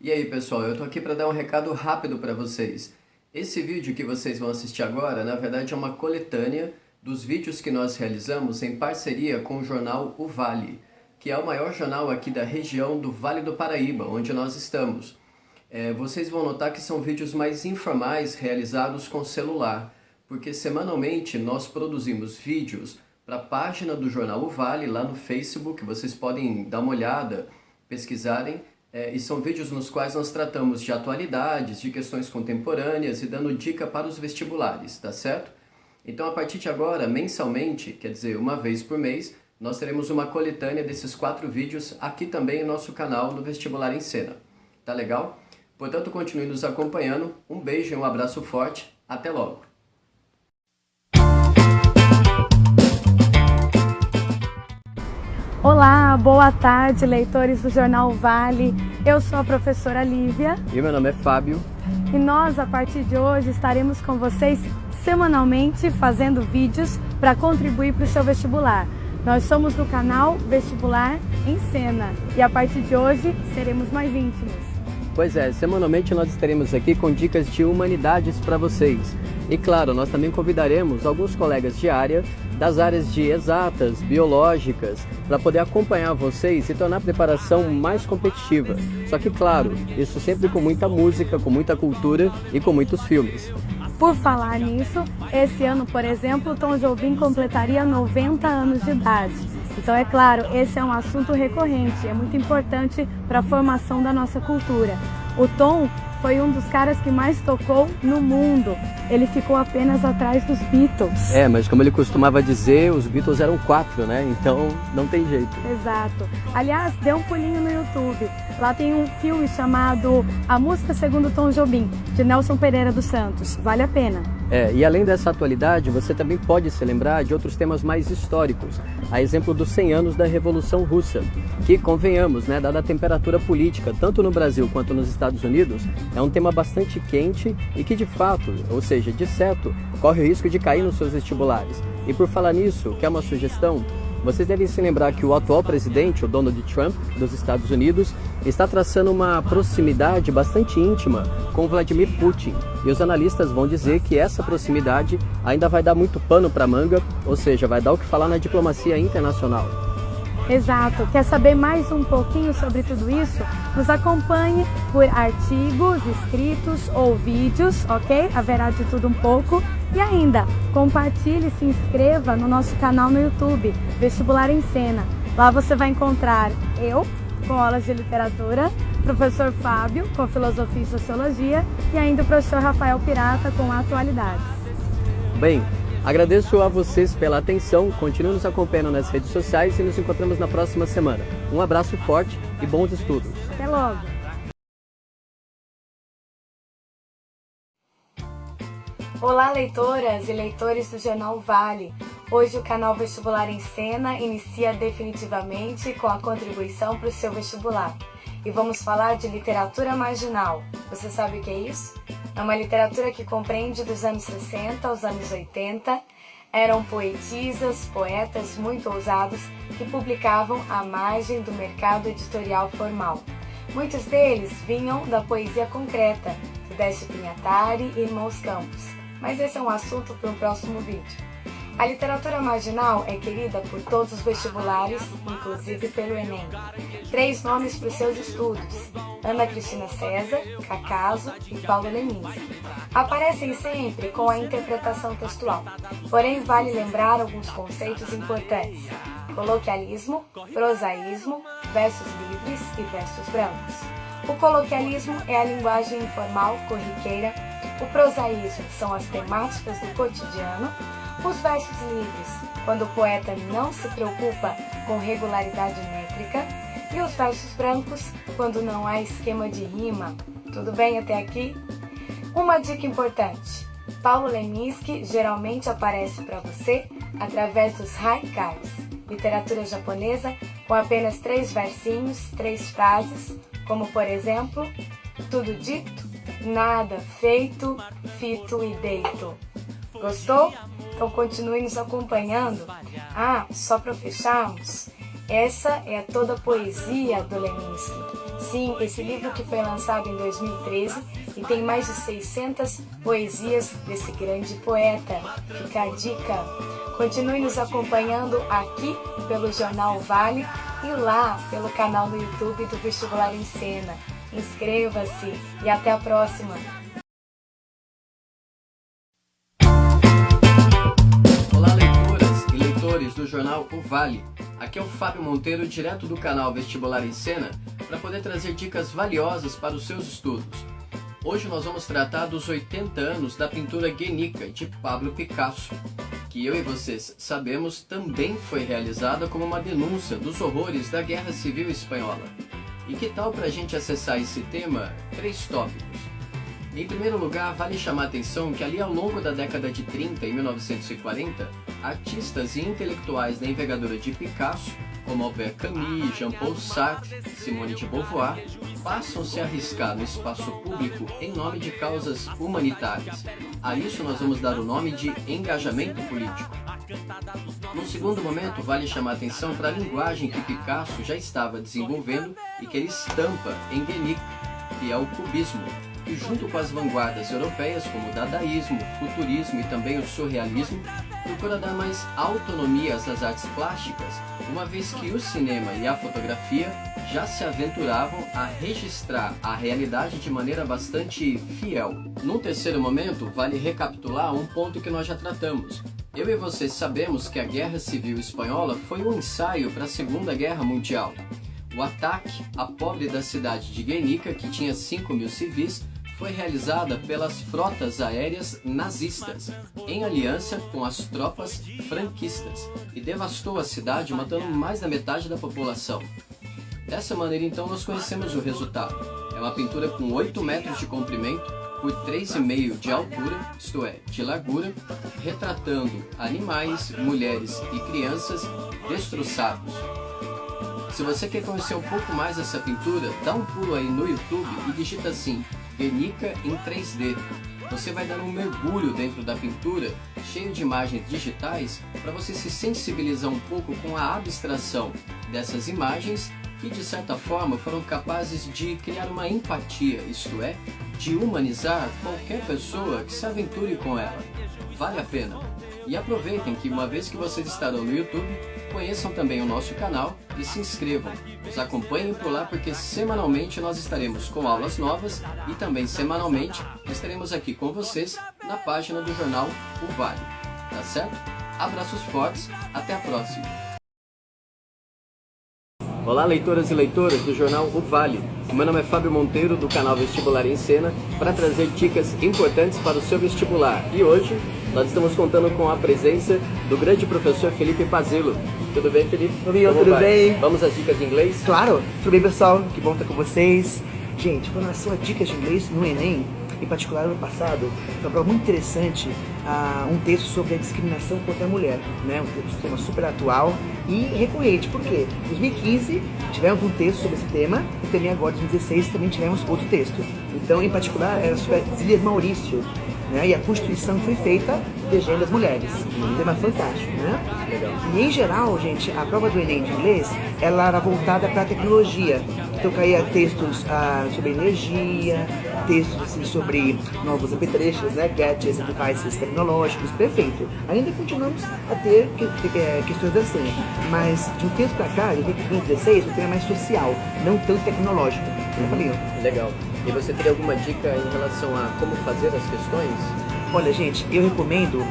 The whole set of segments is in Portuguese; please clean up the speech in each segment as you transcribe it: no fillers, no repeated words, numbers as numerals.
E aí pessoal, eu tô aqui para dar um recado rápido para vocês. Esse vídeo que vocês vão assistir agora, na verdade é uma coletânea dos vídeos que nós realizamos em parceria com o jornal O Vale, que é o maior jornal aqui da região do Vale do Paraíba, onde nós estamos. Vocês vão notar que são vídeos mais informais realizados com celular, porque semanalmente nós produzimos vídeos para a página do jornal O Vale, lá no Facebook, vocês podem dar uma olhada, pesquisarem. E são vídeos nos quais nós tratamos de atualidades, de questões contemporâneas e dando dica para os vestibulares, tá certo? Então a partir de agora, mensalmente, quer dizer, uma vez por mês, nós teremos uma coletânea desses 4 vídeos aqui também no nosso canal do Vestibular em Cena. Tá legal? Portanto, continue nos acompanhando. Um beijo e um abraço forte. Até logo! Olá, boa tarde, leitores do Jornal Vale. Eu sou a professora Lívia. E meu nome é Fábio. E nós, a partir de hoje, estaremos com vocês semanalmente fazendo vídeos para contribuir para o seu vestibular. Nós somos do canal Vestibular em Cena e a partir de hoje seremos mais íntimos. Pois é, semanalmente nós estaremos aqui com dicas de humanidades para vocês. E claro, nós também convidaremos alguns colegas de área, das áreas de exatas, biológicas, para poder acompanhar vocês e tornar a preparação mais competitiva. Só que claro, isso sempre com muita música, com muita cultura e com muitos filmes. Por falar nisso, esse ano, por exemplo, Tom Jobim completaria 90 anos de idade. Então, é claro, esse é um assunto recorrente, é muito importante para a formação da nossa cultura. O Tom foi um dos caras que mais tocou no mundo. Ele ficou apenas atrás dos Beatles. Mas como ele costumava dizer, os Beatles eram 4, né? Então não tem jeito. Exato. Aliás, dê um pulinho no YouTube. Lá tem um filme chamado A Música Segundo Tom Jobim, de Nelson Pereira dos Santos. Vale a pena. E além dessa atualidade, você também pode se lembrar de outros temas mais históricos. A exemplo dos 100 anos da Revolução Russa, que, convenhamos, né, dada a temperatura política, tanto no Brasil quanto nos Estados Unidos, é um tema bastante quente e que de fato, ou seja, de certo, corre o risco de cair nos seus vestibulares. E por falar nisso, quer uma sugestão? Vocês devem se lembrar que o atual presidente, o Donald Trump, dos Estados Unidos, está traçando uma proximidade bastante íntima com Vladimir Putin. E os analistas vão dizer que essa proximidade ainda vai dar muito pano para manga, ou seja, vai dar o que falar na diplomacia internacional. Exato. Quer saber mais um pouquinho sobre tudo isso? Nos acompanhe por artigos, escritos ou vídeos, ok? Haverá de tudo um pouco. E ainda, compartilhe e se inscreva no nosso canal no YouTube, Vestibular em Cena. Lá você vai encontrar eu, com aulas de literatura, professor Fábio, com filosofia e sociologia, e ainda o professor Rafael Pirata, com atualidades. Bem, agradeço a vocês pela atenção, continuem nos acompanhando nas redes sociais e nos encontramos na próxima semana. Um abraço forte e bons estudos. Até logo! Olá, leitoras e leitores do Jornal Vale. Hoje o canal Vestibular em Cena inicia definitivamente com a contribuição para o seu vestibular. E vamos falar de literatura marginal. Você sabe o que é isso? É uma literatura que compreende dos anos 60 aos anos 80. Eram poetisas, poetas muito ousados que publicavam à margem do mercado editorial formal. Muitos deles vinham da poesia concreta, de Décio Pinhatari e Irmãos Campos. Mas esse é um assunto para um próximo vídeo. A literatura marginal é querida por todos os vestibulares, inclusive pelo Enem. 3 nomes para os seus estudos: Ana Cristina César, Cacaso e Paulo Leminski. Aparecem sempre com a interpretação textual, porém vale lembrar alguns conceitos importantes: coloquialismo, prosaísmo, versos livres e versos brancos. O coloquialismo é a linguagem informal, corriqueira. O prosaísmo são as temáticas do cotidiano. Os versos livres, quando o poeta não se preocupa com regularidade métrica. E os versos brancos, quando não há esquema de rima. Tudo bem até aqui? Uma dica importante: Paulo Leminski geralmente aparece para você através dos haikais, literatura japonesa com apenas 3 versinhos, 3 frases, como por exemplo: tudo dito, nada feito, fito e deito. Gostou? Então continue nos acompanhando. Só para fecharmos, essa é toda a poesia do Leminski. Sim, esse livro que foi lançado em 2013 e tem mais de 600 poesias desse grande poeta. Fica a dica. Continue nos acompanhando aqui pelo Jornal Vale e lá pelo canal no YouTube do Vestibular em Cena. Inscreva-se e até a próxima! Olá, leitoras e leitores do Jornal O Vale. Aqui é o Fábio Monteiro, direto do canal Vestibular em Cena, para poder trazer dicas valiosas para os seus estudos. Hoje nós vamos tratar dos 80 anos da pintura Guernica, de Pablo Picasso, que eu e vocês sabemos também foi realizada como uma denúncia dos horrores da Guerra Civil Espanhola. E que tal para a gente acessar esse tema? 3 tópicos. Em primeiro lugar, vale chamar a atenção que ali ao longo da década de 30 e 1940, artistas e intelectuais da envergadura de Picasso, como Albert Camus, Jean-Paul Sartre, Simone de Beauvoir, passam a se arriscar no espaço público em nome de causas humanitárias. A isso nós vamos dar o nome de engajamento político. No segundo momento, vale chamar a atenção para a linguagem que Picasso já estava desenvolvendo e que ele estampa em Guernica, que é o cubismo, que junto com as vanguardas europeias como o dadaísmo, o futurismo e também o surrealismo, procura dar mais autonomia às artes plásticas, uma vez que o cinema e a fotografia já se aventuravam a registrar a realidade de maneira bastante fiel. Num terceiro momento, vale recapitular um ponto que nós já tratamos. Eu e vocês sabemos que a Guerra Civil Espanhola foi um ensaio para a Segunda Guerra Mundial. O ataque à pobre da cidade de Guernica, que tinha 5.000 civis, foi realizada pelas frotas aéreas nazistas, em aliança com as tropas franquistas, e devastou a cidade, matando mais da metade da população. Dessa maneira, então, nós conhecemos o resultado. É uma pintura com 8 metros de comprimento por 3,5 de altura, isto é, de largura, retratando animais, mulheres e crianças destroçados. Se você quer conhecer um pouco mais dessa pintura, dá um pulo aí no YouTube e digita assim, Guernica em 3D. Você vai dar um mergulho dentro da pintura, cheio de imagens digitais, para você se sensibilizar um pouco com a abstração dessas imagens que, de certa forma, foram capazes de criar uma empatia, isto é, de humanizar qualquer pessoa que se aventure com ela. Vale a pena. E aproveitem que, uma vez que vocês estarão no YouTube, conheçam também o nosso canal e se inscrevam. Nos acompanhem por lá porque semanalmente nós estaremos com aulas novas e também semanalmente estaremos aqui com vocês na página do jornal O Vale. Tá certo? Abraços fortes, até a próxima! Olá, leitoras e leitores do jornal O Vale. O meu nome é Fábio Monteiro, do canal Vestibular em Cena, para trazer dicas importantes para o seu vestibular. E hoje nós estamos contando com a presença do grande professor Felipe Pazillo. Tudo bem, Felipe? Tudo bem? Vamos às dicas de inglês? Claro, tudo bem, pessoal? Que bom estar com vocês. Gente, com relação a dicas de inglês no Enem, em particular ano passado, foi uma prova muito interessante, um texto sobre a discriminação contra a mulher, né? Um tema super atual e recorrente. Por quê? Em 2015 tivemos um texto sobre esse tema e também agora em 2016 também tivemos outro texto. Então, em particular, era sobre as Ilhas Maurício, né? E a Constituição foi feita protegendo as mulheres. Um tema fantástico, né? Legal. E em geral, gente, a prova do Enem de inglês, ela era voltada para a tecnologia. Então caía textos sobre energia, textos assim, sobre novos apetrechos, né? Gadgets e devices tecnológicos, perfeito. Ainda continuamos a ter questões assim, mas de um tempo para cá, de 2016, o tema é mais social, não tão tecnológico. Legal. E você teria alguma dica em relação a como fazer as questões? Olha, gente, eu recomendo,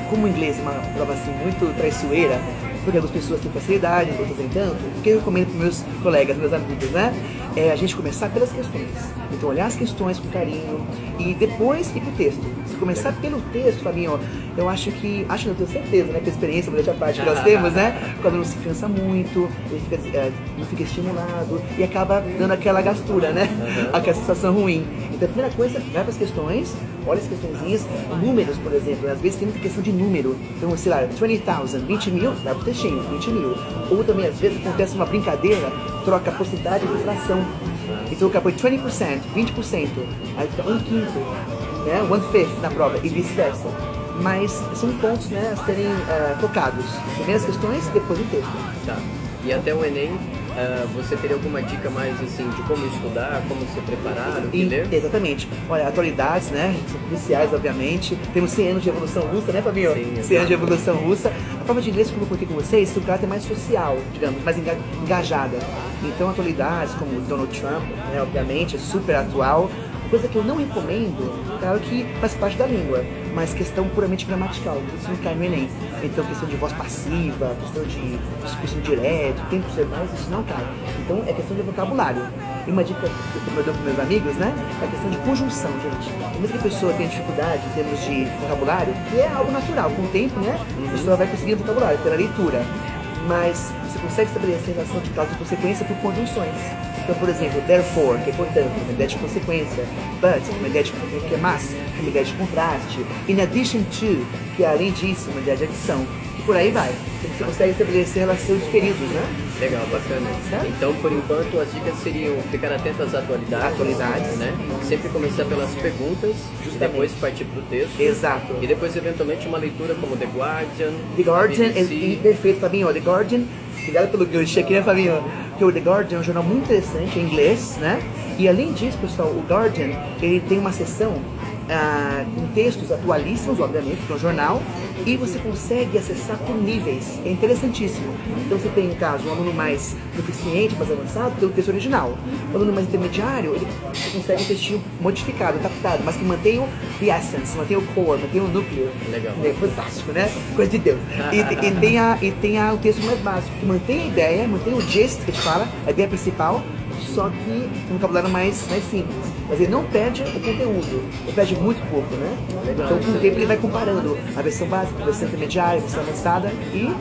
como o inglês é uma prova assim muito traiçoeira, porque algumas pessoas têm facilidade, outras nem tanto, o que eu recomendo para meus colegas, meus amigos, né? É a gente começar pelas questões. Então, olhar as questões com carinho e depois ir pro texto. Se começar pelo texto, Fabinho, eu acho não tenho certeza, né? Com a experiência, a parte que nós temos, né? Quando não se cansa muito, ele não fica estimulado e acaba dando aquela gastura, né? Aquela sensação ruim. Então, a primeira coisa, vai para as questões, olha as questõezinhas, números, por exemplo, às vezes tem muita questão de número. Então, sei lá, 20,000, 20 mil, vai pro textinho, 20 mil. Ou também, às vezes, acontece uma brincadeira, troca a possibilidade de fração. Então, o capô é 20%, 20%, aí fica 1/5, né? 1/5 na prova, e vice-versa. Mas são pontos, né, a serem focados. Primeiras questões, depois o texto. Tá. E até o Enem, você teria alguma dica mais assim de como estudar, como se preparar, o que ler? Exatamente. Olha, atualidades, né? São cruciais, obviamente. Temos 100 anos de Evolução Russa, né, Fabinho? Sim, 100 anos de Evolução Russa. A prova de inglês, como eu contei com vocês, tem um caráter mais social, digamos, mais engajada. Então, atualidades como Donald Trump, né, obviamente, é super atual. Coisa que eu não recomendo, claro que faz parte da língua, mas questão puramente gramatical, isso não cai no Enem. Então, questão de voz passiva, questão de discurso direto, tempos verbais, isso não cai. Então, é questão de vocabulário. E uma dica que eu dou para meus amigos, né, é a questão de conjunção, gente. Mesmo que a pessoa tenha dificuldade em termos de vocabulário, que é algo natural, com o tempo, né, a pessoa vai conseguir vocabulário pela leitura. Mas você consegue estabelecer relação de causa e consequência por conjunções. Então, por exemplo, therefore, que é portanto, uma ideia de consequência, but, uma ideia de que é mas, que é uma ideia de contraste, in addition to, que é além disso, uma ideia de adição, e por aí vai. Então, você consegue estabelecer relação de períodos, né? Legal, bacana. Certo? Então, por enquanto, as dicas seriam ficar atento às atualidades, né? Sempre começar pelas perguntas, e depois partir para o texto. Exato. E depois, eventualmente, uma leitura como The Guardian. The Guardian BBC. é perfeito, Fabinho. The Guardian, obrigado pelo gancho aqui, né, Fabinho? Porque o The Guardian é um jornal muito interessante, em inglês, né? E além disso, pessoal, o Guardian, ele tem uma seção com textos atualíssimos, obviamente, que é um jornal, e você consegue acessar por níveis. É interessantíssimo. Então você tem, em caso, um aluno mais proficiente, mais avançado, tem o texto original. O aluno mais intermediário, você consegue um textinho modificado, adaptado, mas que mantém o the essence, mantém o core, mantém o núcleo. Legal. É fantástico, né? Coisa de Deus. E tem o texto mais básico, que mantém a ideia, mantém o gist que a gente fala, a ideia principal, só que um vocabulário mais simples. Mas ele não perde o conteúdo, ele perde muito pouco, né? Legal, Então, com o tempo, ele vai comparando a versão básica, a versão intermediária, a versão avançada e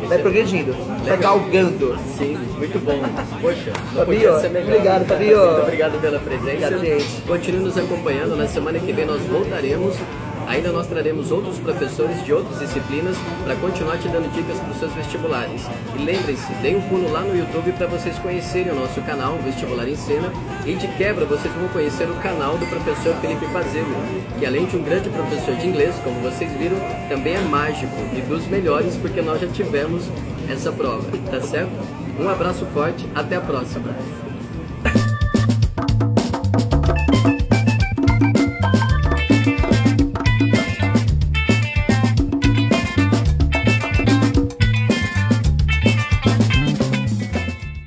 vai progredindo, vai galgando. Sim, muito bom. Poxa, não Fabinho, podia ser melhor. obrigado, Fabinho. Muito obrigado pela presença. Obrigado, gente. Continue nos acompanhando. Na semana que vem nós voltaremos. Ainda nós traremos outros professores de outras disciplinas para continuar te dando dicas para os seus vestibulares. E lembrem-se, deem um pulo lá no YouTube para vocês conhecerem o nosso canal, Vestibular em Cena. E de quebra, vocês vão conhecer o canal do professor Felipe Pazello, que além de um grande professor de inglês, como vocês viram, também é mágico e dos melhores, porque nós já tivemos essa prova, tá certo? Um abraço forte, até a próxima!